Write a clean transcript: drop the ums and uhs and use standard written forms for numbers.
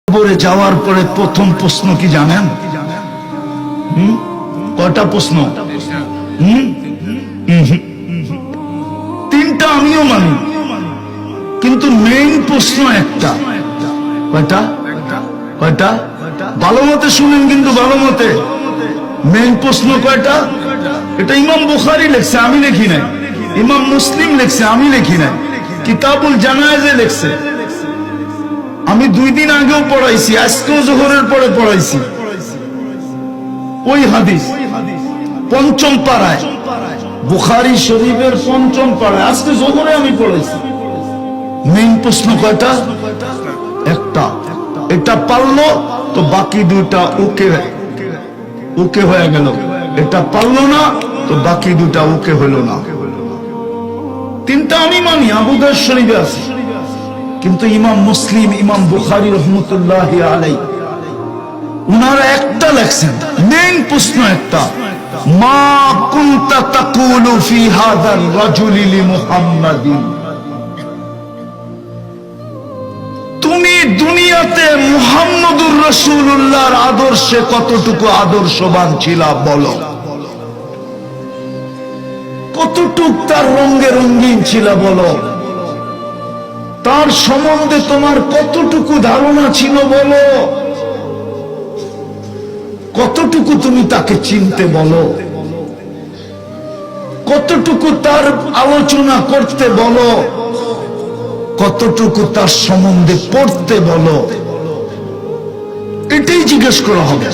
কবরে যাওয়ার পরে প্রথম প্রশ্ন কি জানেন? কয়টা প্রশ্ন? তিনটা আমিও মানি, কিন্তু মেইন প্রশ্ন একটা। কয়টা? কয়টা? ভালো মতে শুনেন, কিন্তু ভালো মতে। মেইন প্রশ্ন কয়টা? এটা ইমাম বুখারী লেখছে, আমি লিখি নাই। ইমাম মুসলিম লেখছে, আমি লিখি নাই। কিতাবুল জানায়েজে লেখছে। আমি 2 দিন আগেও পড়াইছি, আজকেও জোহরের পরে পড়াইছি ওই হাদিস। পঞ্চম পাড়ায়, বুখারী শরীফের পঞ্চম পাড়ায়, আজকে জোহরে আমি পড়াইছি। মেইন প্রশ্ন কয়টা? একটা। এটা পারলো তো বাকি দুটা ওকে ওকে হয়ে গেল। এটা পারলো না তো বাকি দুটা ওকে হইল না। তিনটা আমি মানি, আবু দাউদ শরীফে আছে। কিন্তু ইমাম মুসলিম, ইমাম বুখারী রহমতুল্লাহি আলাইহি, উনারা একটা লেখছেন। মেইন প্রশ্ন একটা, মা কুনতা তাকুলু ফি হাযার রাজুলি লিমুহাম্মাদিন। তুমি দুনিয়াতে মুহাম্মদুর রাসূলুল্লাহর আদর্শে কতটুকু আদর্শবান ছিলা বলো। কতটুকু তার রঙে রঙিন ছিলা বলো। তার সম্বন্ধে তোমার কতটুকু ধারণা ছিল বলো। কতটুকু তুমি তাকে চিনতে বলো। কতটুকু তার আলোচনা করতে বলো। কতটুকু তার সম্বন্ধে পড়তে বলো। এটাই জিজ্ঞেস করা হবে।